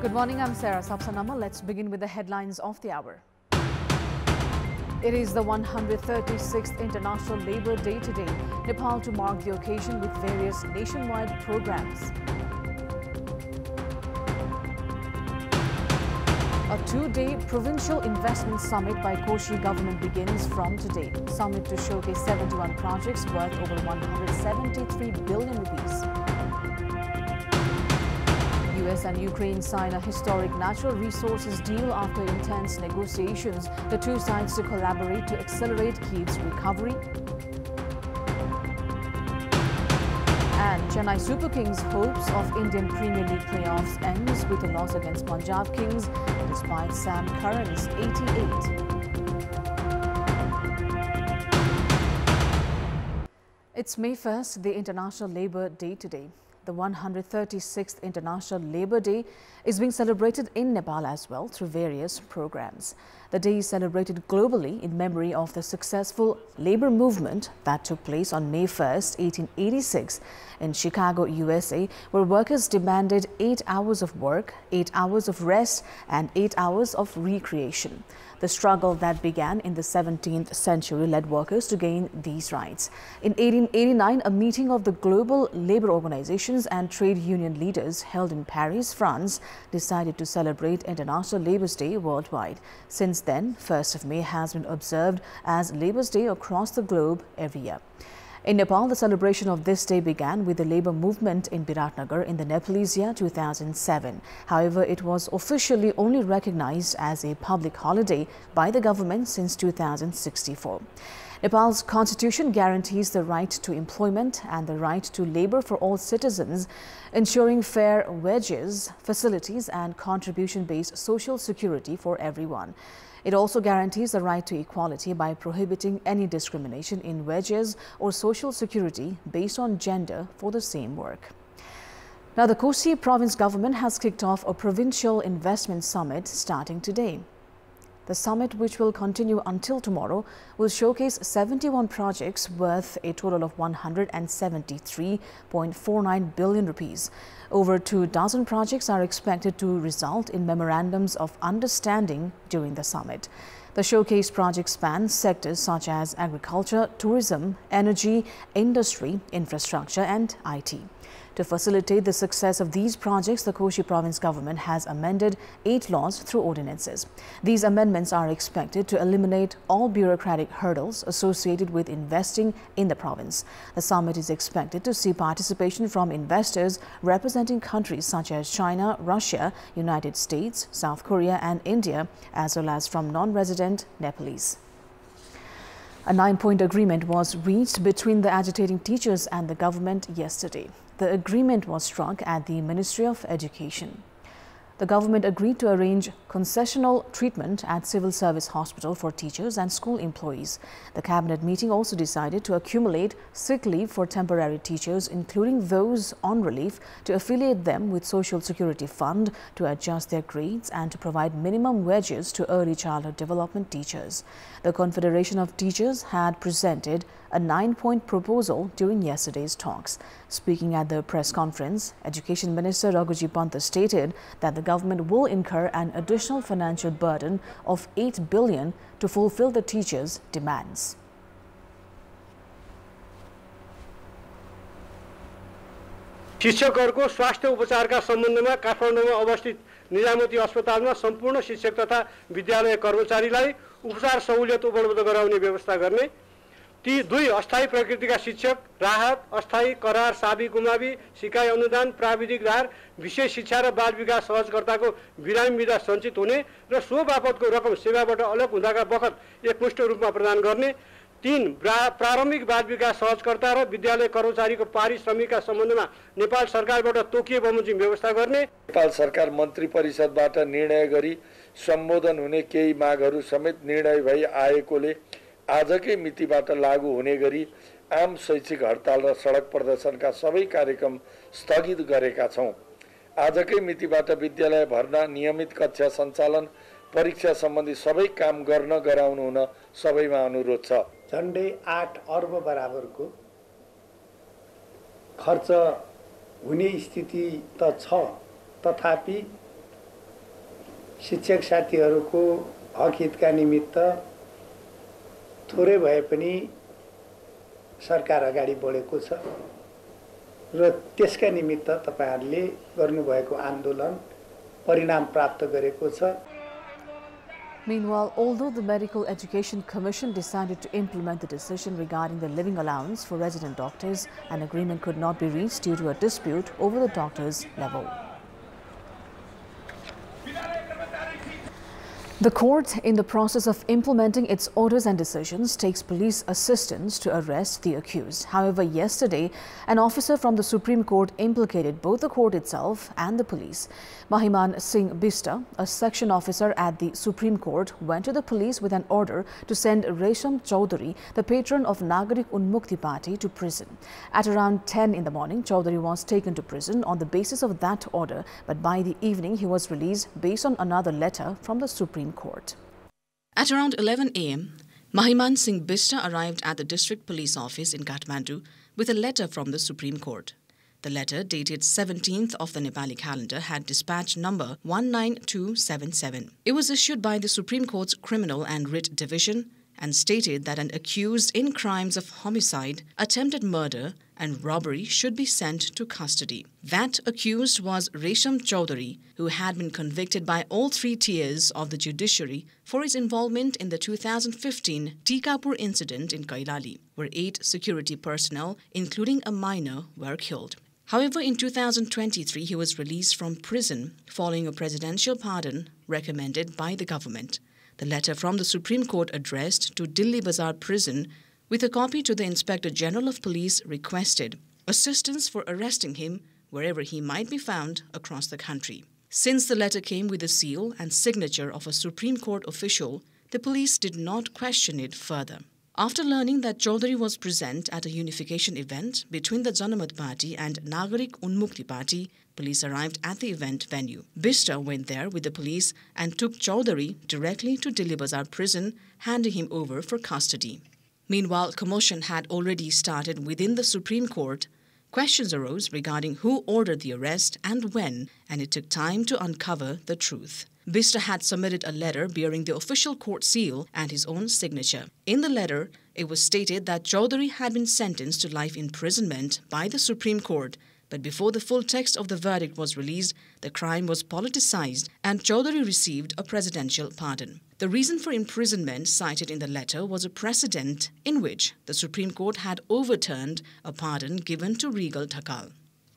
Good morning, I'm Sarah Sapsanamma. Let's begin with the headlines of the hour. It is the 136th International Labour Day today. Nepal to mark the occasion with various nationwide programs. A two-day provincial investment summit by Koshi government begins from today. Summit to showcase 71 projects worth over 173 billion rupees. US and Ukraine sign a historic natural resources deal after intense negotiations. The two sides to collaborate to accelerate Kyiv's recovery. And Chennai Super Kings' hopes of Indian Premier League playoffs ends with a loss against Punjab Kings despite Sam Curran's 88. It's May 1st, the International Labour Day today. The 136th International Labour Day is being celebrated in Nepal as well through various programs. The day is celebrated globally in memory of the successful labour movement that took place on May 1st, 1886 in Chicago, USA, where workers demanded 8 hours of work, 8 hours of rest and 8 hours of recreation. The struggle that began in the 17th century led workers to gain these rights. In 1889, a meeting of the global labour organizations and trade union leaders held in Paris, France, decided to celebrate International Labour's Day worldwide. Since then, 1st of May has been observed as Labour's Day across the globe every year. In Nepal, the celebration of this day began with the labour movement in Biratnagar in the Nepalese year 2007. However, it was officially only recognized as a public holiday by the government since 2064. Nepal's constitution guarantees the right to employment and the right to labour for all citizens, ensuring fair wages, facilities and contribution-based social security for everyone. It also guarantees the right to equality by prohibiting any discrimination in wages or social security based on gender for the same work. Now, the Koshi province government has kicked off a provincial investment summit starting today. The summit, which will continue until tomorrow, will showcase 71 projects worth a total of 173.49 billion rupees. Over 24 projects are expected to result in memorandums of understanding during the summit. The showcase projects span sectors such as agriculture, tourism, energy, industry, infrastructure and IT. To facilitate the success of these projects, the Koshi province government has amended 8 laws through ordinances. These amendments are expected to eliminate all bureaucratic hurdles associated with investing in the province. The summit is expected to see participation from investors representing countries such as China, Russia, United States, South Korea and India, as well as from non-resident Nepalese. A 9-point agreement was reached between the agitating teachers and the government yesterday. The agreement was struck at the Ministry of Education. The government agreed to arrange concessional treatment at Civil Service Hospital for teachers and school employees. The cabinet meeting also decided to accumulate sick leave for temporary teachers, including those on relief, to affiliate them with Social Security Fund, to adjust their grades and to provide minimum wages to early childhood development teachers. The Confederation of Teachers had presented a 9-point proposal during yesterday's talks. Speaking at the press conference, Education Minister Raghuji Panta stated that the government will incur an additional financial burden of 8 billion to fulfill the teachers' demands. शिक्षकहरूको स्वास्थ्य उपचारका सम्बन्धमा काठमाडौँमा अवस्थित निजामती अस्पतालमा सम्पूर्ण शिक्षक तथा विद्यालय कर्मचारीलाई उपचार सहुलियत उपलब्ध गराउने व्यवस्था गर्ने, ती 2 अस्थायी प्रकृतिका शिक्षक राहत, अस्थायी करार, साबी गुमावी, सिकाइ अनुदान, प्राविधिक धार, विशेष शिक्षा र बाल विकास सहजकर्ताको बिरामी बिदा सञ्चित हुने र सो बापतको रकम सेवाबाट अलग हुँदाका बखत एकमुष्ट रूपमा प्रदान गर्ने, 3 प्रारम्भिक बाल विकास सहजकर्ता र विद्यालय कर्मचारीको पारिश्रमिकका सम्बन्धमा नेपाल सरकारबाट तोकिए बमोजिम व्यवस्था गर्ने। नेपाल सरकार मन्त्री परिषदबाट निर्णय गरी सम्बोधन हुने केही मागहरू समेत निर्णय भई आएकोले आजकै मितिबाट लागू हुने गरी आम शैक्षिक हडताल र सडक प्रदर्शनका सबै कार्यक्रम स्थगित गरेका छौं। आजकै मितिबाट विद्यालय भर्ना, नियमित कक्षा सञ्चालन, परीक्षा सम्बन्धी सबै काम गर्न गराउनु हुन सबैमा अनुरोध छ। झन्डै 8 अर्ब बराबरको खर्च हुने स्थिति त छ, तथापि शिक्षक साथीहरूको हक हितका निमित्त थोरै भए पनि सरकार अगाडि बढेको छ र त्यसका निमित्त तपाईहरुले गर्नुभएको आन्दोलन परिणाम प्राप्त गरेको छ। Meanwhile, although the Medical Education Commission decided to implement the decision regarding the living allowance for resident doctors, an agreement could not be reached due to a dispute over the doctors' level. The court, in the process of implementing its orders and decisions, takes police assistance to arrest the accused. However, yesterday, an officer from the Supreme Court implicated both the court itself and the police. Mahiman Singh Bista, a section officer at the Supreme Court, went to the police with an order to send Resham Chaudhary, the patron of Nagarik Unmukti Party, to prison. At around 10 in the morning, Chaudhary was taken to prison on the basis of that order, but by the evening he was released based on another letter from the Supreme Court. At around 11 a.m., Mahiman Singh Bista arrived at the District Police Office in Kathmandu with a letter from the Supreme Court. The letter, dated 17th of the Nepali calendar, had dispatch number 19277. It was issued by the Supreme Court's Criminal and Writ Division and stated that an accused in crimes of homicide, attempted murder and robbery should be sent to custody. That accused was Resham Chaudhary, who had been convicted by all three tiers of the judiciary for his involvement in the 2015 Tikapur incident in Kailali, where 8 security personnel, including a minor, were killed. However, in 2023, he was released from prison following a presidential pardon recommended by the government. The letter from the Supreme Court addressed to Delhi Bazaar Prison with a copy to the Inspector General of Police requested assistance for arresting him wherever he might be found across the country. Since the letter came with the seal and signature of a Supreme Court official, the police did not question it further. After learning that Chaudhary was present at a unification event between the Janamat Party and Nagarik Unmukti Party, police arrived at the event venue. Bista went there with the police and took Chaudhary directly to Delhi Bazaar prison, handing him over for custody. Meanwhile, commotion had already started within the Supreme Court. Questions arose regarding who ordered the arrest and when, and it took time to uncover the truth. Bista had submitted a letter bearing the official court seal and his own signature. In the letter, it was stated that Chaudhary had been sentenced to life imprisonment by the Supreme Court, but before the full text of the verdict was released, the crime was politicized and Chaudhary received a presidential pardon. The reason for imprisonment cited in the letter was a precedent in which the Supreme Court had overturned a pardon given to Regal Thakal.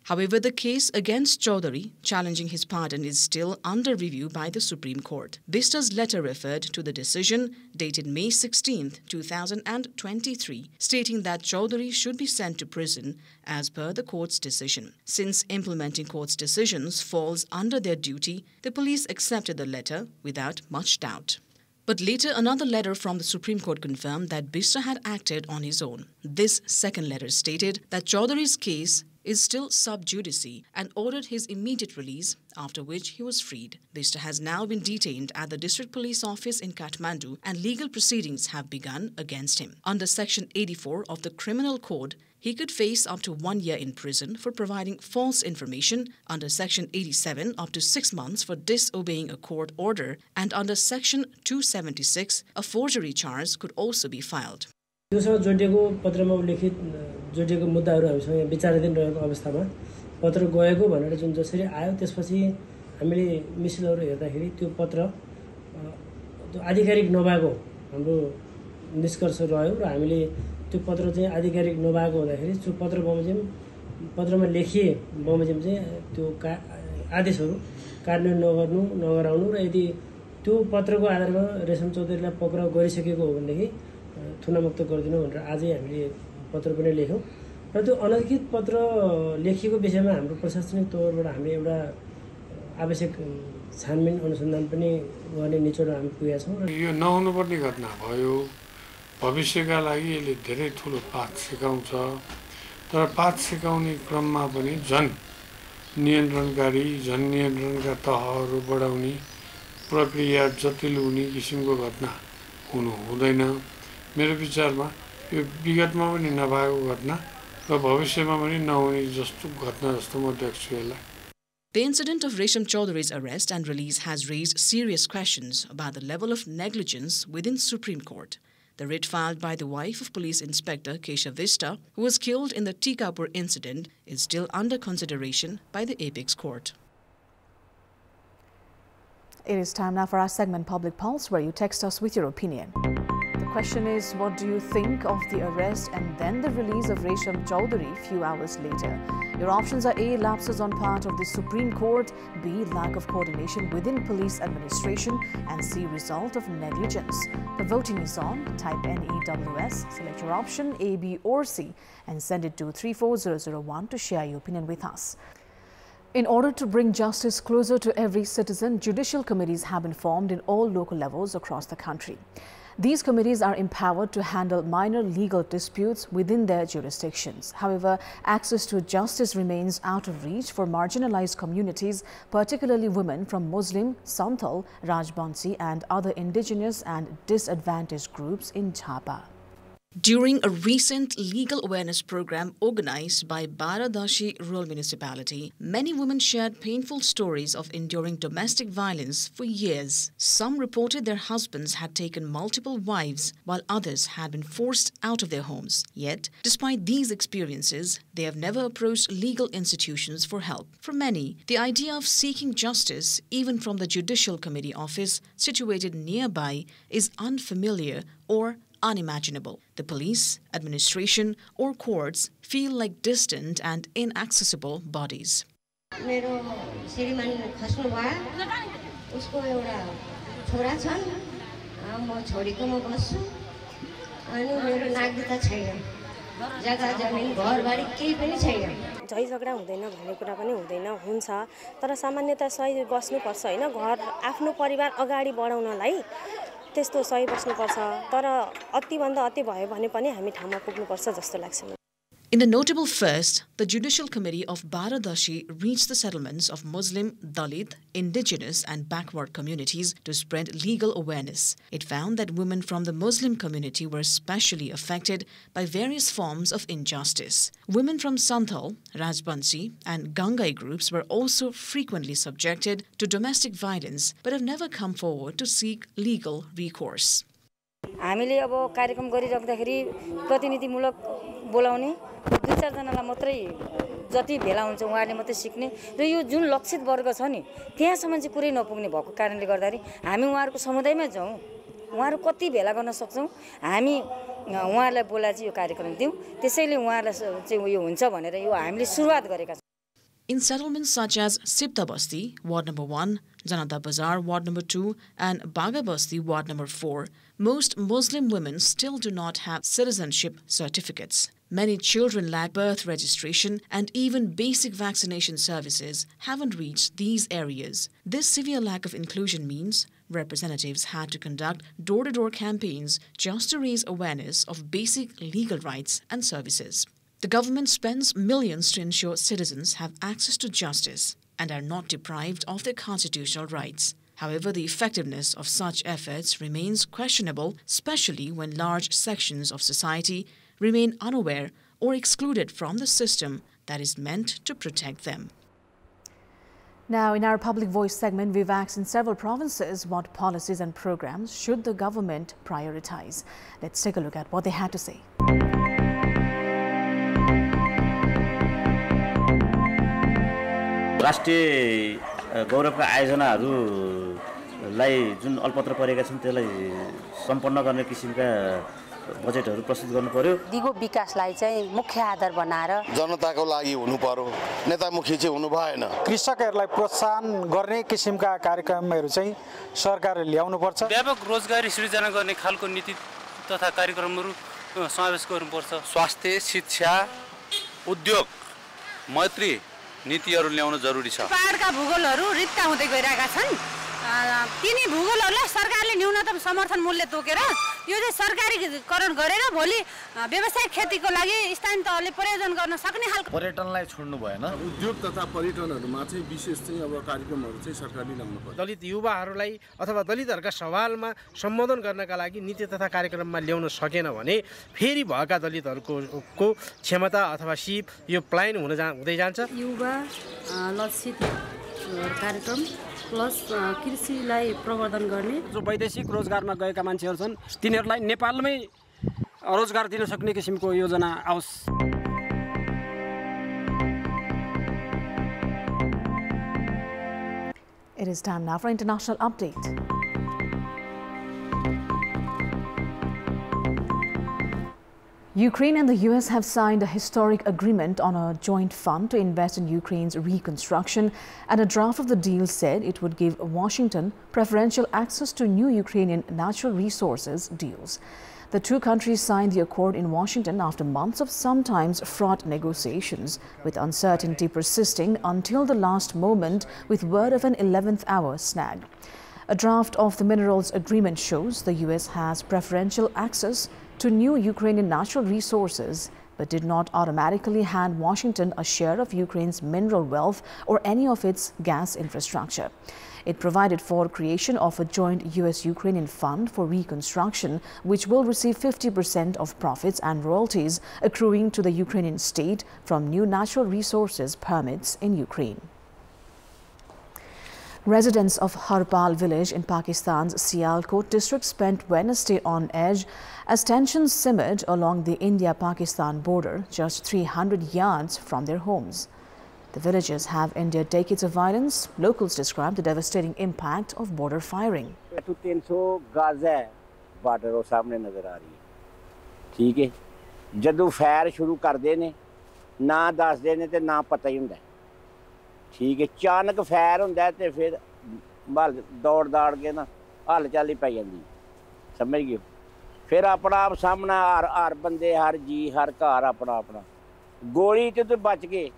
However, the case against Chaudhary challenging his pardon is still under review by the Supreme Court. Bista's letter referred to the decision dated May 16, 2023, stating that Chaudhary should be sent to prison as per the court's decision. Since implementing court's decisions falls under their duty, the police accepted the letter without much doubt. But later, another letter from the Supreme Court confirmed that Bista had acted on his own. This second letter stated that Chaudhary's case is still sub judice and ordered his immediate release, after which he was freed. Bista has now been detained at the District Police Office in Kathmandu and legal proceedings have begun against him. Under Section 84 of the Criminal Code, he could face up to 1 year in prison for providing false information, under Section 87 up to 6 months for disobeying a court order, and under Section 276, a forgery charge could also be filed. त्योसँग जोडिएको पत्रमा लिखित जोडिएको मुद्दाहरू हामीसँग विचाराधीन रहेको अवस्थामा पत्र गएको भनेर जुन जसरी आयो त्यसपछि हामीले मिसलहरू हेर्दाखेरि त्यो पत्र त्यो आधिकारिक नभएको हाम्रो निष्कर्ष रह्यो र हामीले त्यो पत्र चाहिँ आधिकारिक नभएको हुँदाखेरि त्यो पत्र बमोजिम पत्रमा लेखिए बमोजिम चाहिँ त्यो आदेशहरू कार्यान्वयन नगराउनु र यदि त्यो पत्रको आधारमा रेशम चौधरीलाई पक्राउ गरिसकेको हो भनेदेखि थुनामुक्त गरिदिनु भनेर आजै हामीले पत्र पनि लेख्यौं र त्यो अनधिकृत पत्र लेखिएको विषयमा हाम्रो प्रशासनिक तौरबाट हामीले एउटा आवश्यक छानबिन अनुसन्धान पनि गर्ने निचोडमा हामी पुगेका छौं र यो नहुनुपर्ने घटना भयो। भविष्यका लागि यसले धेरै ठूलो पाठ सिकाउँछ, तर पाठ सिकाउने क्रममा पनि जन नियन्त्रणका तहहरू बढाउने प्रक्रिया जटिल हुने किसिमको घटना हुनु हुँदैन। मेरो विचारमा यो विगतमा पनि नभएको घटना र भविष्यमा पनि नहुने जस्तो घटना जस्तो म देख्छु यसलाई। The incident of Resham Chaudhary's arrest and release has raised serious questions about the level of negligence within Supreme Court. The writ filed by the wife of Police Inspector Keshav Vista, who was killed in the Tikapur incident, is still under consideration by the Apex Court. It is time now for our segment Public Pulse, where you text us with your opinion. The question is, what do you think of the arrest and then the release of Resham Chaudhary a few hours later? Your options are A. Lapses on part of the Supreme Court, B. Lack of coordination within police administration, and C. Result of negligence. The voting is on. Type NEWS, select your option A, B or C and send it to 34001 to share your opinion with us. In order to bring justice closer to every citizen, judicial committees have been formed in all local levels across the country. These committees are empowered to handle minor legal disputes within their jurisdictions. However, access to justice remains out of reach for marginalized communities, particularly women from Muslim, Santhal, Rajbansi and other indigenous and disadvantaged groups in Jhapa. During a recent legal awareness program organized by Baradashi Rural Municipality, many women shared painful stories of enduring domestic violence for years. Some reported their husbands had taken multiple wives, while others had been forced out of their homes. Yet, despite these experiences, they have never approached legal institutions for help. For many, the idea of seeking justice, even from the Judicial Committee office situated nearby, is unfamiliar or unimaginable. The police, administration or courts feel like distant and inaccessible bodies. मेरो श्रीमान खस्नु भयो उसको एउटा छोरा छन् म छोरीकोमा बस्छु अनि मेरो नागरिकता छैन जग्गा जमिन घरबारी केही पनि छैन झै झगडा हुँदैन भन्ने कुरा पनि हुँदैन हुन्छ तर सामान्यतया सही बस्नुपर्छ हैन घर आफ्नो परिवार अगाडि बढाउनलाई त्यस्तो सही बस्नुपर्छ तर अति भन्दा अति भयो भने पनि हामी ठाउँमा पुग्नुपर्छ जस्तो लाग्छ। In the notable first, the Judicial Committee of Baradashi reached the settlements of Muslim, Dalit, indigenous and backward communities to spread legal awareness. It found that women from the Muslim community were especially affected by various forms of injustice. Women from Santhal, Rajbansi and Gangai groups were also frequently subjected to domestic violence but have never come forward to seek legal recourse. हामीले अब कार्यक्रम गरिराख्दाखेरि प्रतिनिधिमूलक बोलाउने दुई चार जनालाई मात्रै जति भेला हुन्छ उहाँले मात्रै सिक्ने र यो जुन लक्षित वर्ग छ नि त्यहाँसम्म चाहिँ कुरै नपुग्ने भएको कारणले गर्दाखेरि हामी उहाँहरुको समुदायमा जाउँ उहाँहरु कति भेला गर्न सक्छौं हामी उहाँहरुलाई बोला चाहिँ यो कार्यक्रम दिउँ त्यसैले उहाँहरुलाई चाहिँ यो हुन्छ भनेर यो हामीले सुरुवात गरेका छौं। In settlements such as Sipta Basti, Ward number 1, Janata Bazar, Ward number 2, and Baga Basti, Ward number 4, most Muslim women still do not have citizenship certificates. Many children lack birth registration and even basic vaccination services haven't reached these areas. This severe lack of inclusion means representatives had to conduct door-to-door campaigns just to raise awareness of basic legal rights and services. The government spends millions to ensure citizens have access to justice and are not deprived of their constitutional rights. However, the effectiveness of such efforts remains questionable, especially when large sections of society remain unaware or excluded from the system that is meant to protect them. Now, in our Public Voice segment, we've asked in several provinces what policies and programs should the government prioritize. Let's take a look at what they had to say. राष्ट्रिय गौरवका आयोजनाहरूलाई जुन अलपत्र परेका छन् त्यसलाई सम्पन्न गर्ने किसिमका बजेटहरू प्रस्तुत गर्नु पर्यो। दिगो विकासलाई चाहिँ मुख्य आधार बनाएर जनताको लागि हुनु पर्यो नेतामुखी चाहिँ हुनु भएन। कृषकहरूलाई प्रोत्साहन गर्ने किसिमका कार्यक्रमहरू चाहिँ सरकारले ल्याउनु पर्छ। व्यापक रोजगारी सृजना गर्ने खालको नीति तथा कार्यक्रमहरू समावेश गर्नुपर्छ। स्वास्थ्य शिक्षा उद्योग मैत्री नीतिहरू ल्याउन जरुरी छ। पहाडका भूगोलहरू रित्ता हुँदै गइरहेका छन् तिनी भूगोलहरूलाई सरकारले न्यूनतम समर्थन मूल्य तोकेर यो चाहिँ सरकारीकरण गरेर भोलि व्यावसायिक खेतीको लागि स्थानीय तहले प्रयोजन गर्न सक्ने खालको पर्यटनलाई छोड्नु भएन। उद्योग तथा पर्यटनहरुमा चाहिँ विशेष चाहिँ अब कार्यक्रमहरु चाहिँ सरकारले ल्याउनु पर्छ। दलित युवाहरूलाई अथवा दलितहरुका सवालमा सम्बोधन गर्नका लागि नीति तथा कार्यक्रममा ल्याउन सकेन भने फेरि भएका दलितहरुको क्षमता अथवा सिप यो प्लान हुँदै जान्छ। युवा लक्षित कार्यक्रम प्लस कृषिलाई प्रवर्धन गर्ने जो वैदेशिक रोजगारमा गएका मान्छेहरू छन् तिनीहरूलाई नेपालमै रोजगार दिन सक्ने किसिमको योजना आओस्। It is time now for international update. Ukraine and the US have signed a historic agreement on a joint fund to invest in Ukraine's reconstruction, and a draft of the deal said it would give Washington preferential access to new Ukrainian natural resources deals. The two countries signed the accord in Washington after months of sometimes fraught negotiations, with uncertainty persisting until the last moment with word of an 11th hour snag. A draft of the minerals agreement shows the US has preferential access to new Ukrainian natural resources, but did not automatically hand Washington a share of Ukraine's mineral wealth or any of its gas infrastructure. It provided for creation of a joint US-Ukrainian fund for reconstruction, which will receive 50% of profits and royalties accruing to the Ukrainian state from new natural resources permits in Ukraine. Residents of Harpal village in Pakistan's Sialkot district spent Wednesday on edge as tensions simmered along the India-Pakistan border just 300 yards from their homes. The villagers have endured decades of violence. Locals describe the devastating impact of border firing. 300 गज है border ਉਹ ਸਾਹਮਣੇ ਨਜ਼ਰ ਆ ਰਹੀ ਹੈ ਠੀਕ ਹੈ ਜਦੋਂ ਫਾਇਰ ਸ਼ੁਰੂ ਕਰਦੇ ਨੇ ਨਾ ਦੱਸਦੇ ਨੇ ਤੇ ਨਾ ਪਤਾ ਹੀ ਹੁੰਦਾ ਠੀਕ ਹੈ ਅਚਾਨਕ ਫਾਇਰ ਹੁੰਦਾ ਤੇ ਫਿਰ ਬਲ ਦੌੜ ਦਾੜ ਕੇ ਨਾ ਹੱਲ ਚਾਲੀ ਪੈ ਜਾਂਦੀ ਸਮਝ ਗਏ ਫਿਰ ਆਪਣਾ ਆਪ ਸਾਹਮਣਾ ਹਰ ਬੰਦੇ ਹਰ ਜੀ ਹਰ ਘਰ ਆਪਣਾ ਆਪਣਾ ਗੋਲੀ ਤੇ ਬਚ ਗਏ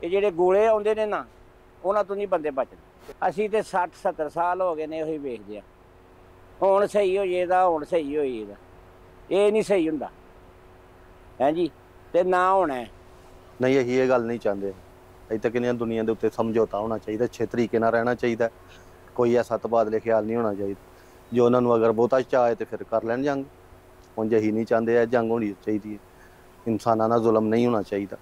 ਇਹ ਜਿਹੜੇ ਗੋਲੇ ਆਉਂਦੇ ਨੇ ਨਾ ਉਹਨਾਂ ਤੋਂ ਨਹੀਂ ਬੰਦੇ ਬਚਦੇ ਅਸੀਂ ਤੇ 60 70 ਸਾਲ ਹੋ ਗਏ ਨੇ ਉਹੀ ਵੇਖਦੇ ਆ ਹੁਣ ਸਹੀ ਹੋ ਜੇਦਾ ਹੁਣ ਸਹੀ ਹੋ ਜੇਦਾ ਇਹ ਨਹੀਂ ਸਹੀ ਹੁੰਦਾ ਹਾਂਜੀ ਤੇ ਨਾ ਹੋਣਾ ਨਹੀਂ ਅਸੀਂ ਇਹ ਗੱਲ ਨਹੀਂ ਚਾਹੁੰਦੇ ਅਜੇ ਤੱਕ ਇਹਨਾਂ ਦੁਨੀਆ ਦੇ ਉੱਤੇ ਸਮਝੌਤਾ ਹੋਣਾ ਚਾਹੀਦਾ ਅੱਛੇ ਤਰੀਕੇ ਨਾਲ ਰਹਿਣਾ ਚਾਹੀਦਾ ਕੋਈ ਐਸਾ ਤਬਾਦਲੇ ਖਿਆਲ ਨਹੀਂ ਹੋਣਾ ਚਾਹੀਦਾ ਜੋ ਉਹਨਾਂ ਨੂੰ ਅਗਰ ਬਹੁਤਾ ਚਾਹੇ ਤੇ ਫਿਰ ਕਰ ਲੈਣ ਜੰਗ ਹੁਣ ਜੇ ਹੀ नहीं चाहते हैं जंग होनी चाहिए इंसानाना जुल्म नहीं होना चाहिए।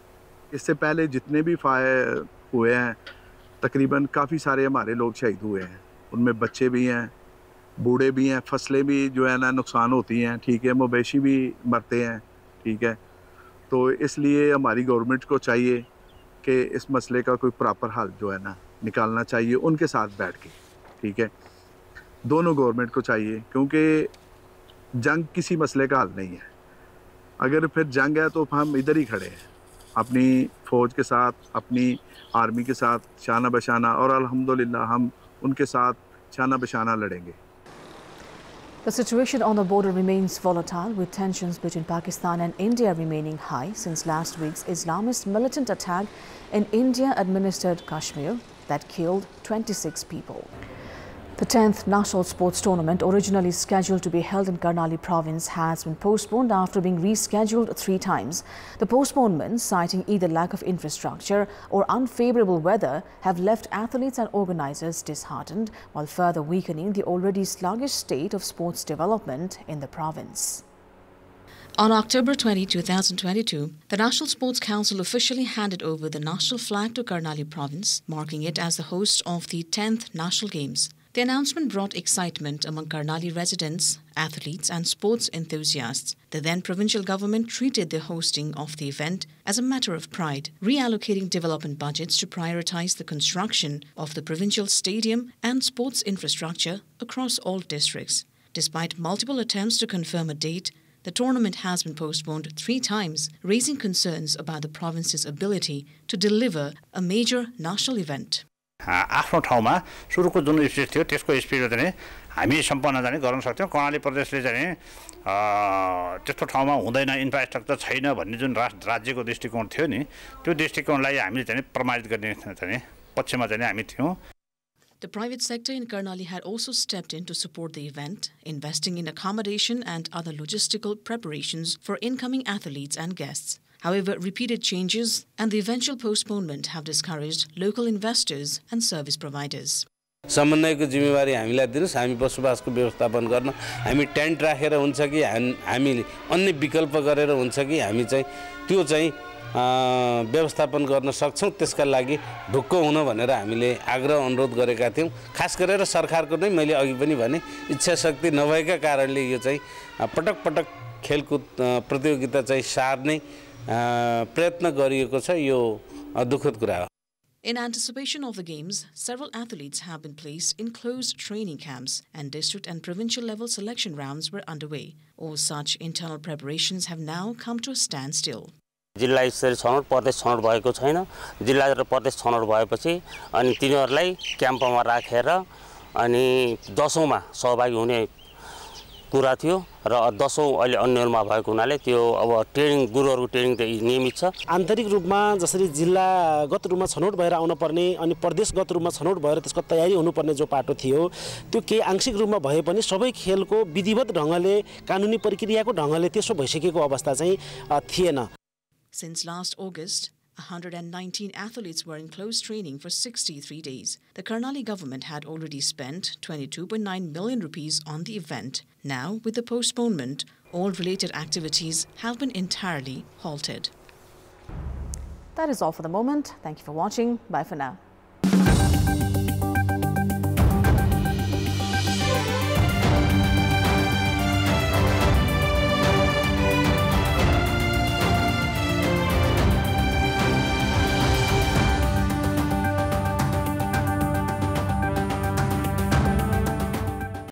इससे पहले जितने भी फायर हुए हैं तकरीबन काफ़ी सारे हमारे लोग शहीद हुए हैं उनमें बच्चे भी हैं बूढ़े भी हैं फसलें भी जो है ना नुकसान होती हैं ठीक है मवेशी भी मरते हैं ठीक है तो इसलिए हमारी गवर्नमेंट को चाहिए कि इस मसले का कोई प्रॉपर हल जो है ना निकालना चाहिए उनके साथ बैठ के ठीक है दोनों गवर्नमेंट को चाहिए क्योंकि जंग किसी मसले का हल नहीं है अगर फिर जंग है तो हम इधर ही खड़े हैं अपनी फ़ौज के साथ अपनी आर्मी के साथ शाना बशाना और अल्हम्दुलिल्लाह हम उनके साथ शाना बशाना लड़ेंगे। The situation on the border remains volatile with tensions between Pakistan and India remaining high since last week's Islamist militant attack in India-administered Kashmir that killed 26 people. The 10th National Sports Tournament, originally scheduled to be held in Karnali province, has been postponed after being rescheduled 3 times. The postponements, citing either lack of infrastructure or unfavorable weather, have left athletes and organizers disheartened, while further weakening the already sluggish state of sports development in the province. On October 20, 2022, the National Sports Council officially handed over the national flag to Karnali province, marking it as the host of the 10th National Games. The announcement brought excitement among Karnali residents, athletes and sports enthusiasts. The then provincial government treated the hosting of the event as a matter of pride, reallocating development budgets to prioritize the construction of the provincial stadium and sports infrastructure across all districts. Despite multiple attempts to confirm a date, the tournament has been postponed 3 times, raising concerns about the province's ability to deliver a major national event. आफ्नो ठाउँमा सुरुको जुन stage थियो त्यसको स्पिडमा चाहिँ हामी सम्पन्न चाहिँ गर्न सक्थ्यौँ कर्णाली प्रदेशले चाहिँ त्यस्तो ठाउँमा हुँदैन इन्फ्रास्ट्रक्चर छैन भन्ने जुन राज्यको दृष्टिकोण थियो नि त्यो दृष्टिकोणलाई हामीले चाहिँ प्रमाणित गर्ने चाहिँ पक्षमा चाहिँ हामी थियौँ। The private sector in Karnali had also stepped in to support the event, investing in accommodation and other logistical preparations for incoming athletes and guests. However, repeated changes and the eventual postponement have discouraged local investors and service providers. समन्वयको जिम्मेवारी हामीलाई दिनुस् हामी बसोबासको व्यवस्थापन गर्न हामी tent राखेर हुन्छ कि हामी अन्य विकल्प गरेर हुन्छ कि हामी चाहिँ त्यो चाहिँ व्यवस्थापन गर्न सक्छौँ त्यसका लागि ढुक्क हुन भनेर हामीले आग्रह अनुरोध गरेका थियौँ। खास गरेर सरकारको नै मैले अघि पनि भने इच्छा शक्ति नभएका कारणले यो चाहिँ पटक पटक खेलकुद प्रतियोगिता चाहिँ सार्ने प्रयत्न गरिएको छ। यो दुःखद कुरा हो। In anticipation of the games, several athletes have been placed in closed training camps and district and provincial level selection rounds were underway. All such internal preparations have now come to a standstill. जिल्ला स्तरीय छनौट प्रदेश छनौट भएको छैन। जिल्ला र प्रदेश छनौट भएपछि अनि तिनीहरूलाई क्याम्पमा राखेर अनि 10औंमा सहभागी हुने कुरा थियो र 10औं अहिले अन्यलमा भएको हुनाले त्यो अब ट्रेनिङ गुरुहरुको ट्रेनिङ त नियमित छ। आन्तरिक रूपमा जसरी जिल्लागत रूपमा छनौट भएर आउन पर्ने अनि प्रदेशगत रूपमा छनौट भएर त्यसको तयारी हुनुपर्ने जो पाटो थियो त्यो केही आंशिक रूपमा भए पनि सबै खेलको विधिवत ढंगले कानुनी प्रक्रियाको ढंगले त्यसो भइसकेको अवस्था चाहिँ थिएन। Since last August, 119 athletes were in close training for 63 days. The Karnali government had already spent 22.9 million rupees on the event. Now, with the postponement, all related activities have been entirely halted. That is all for the moment. Thank you for watching. Bye for now.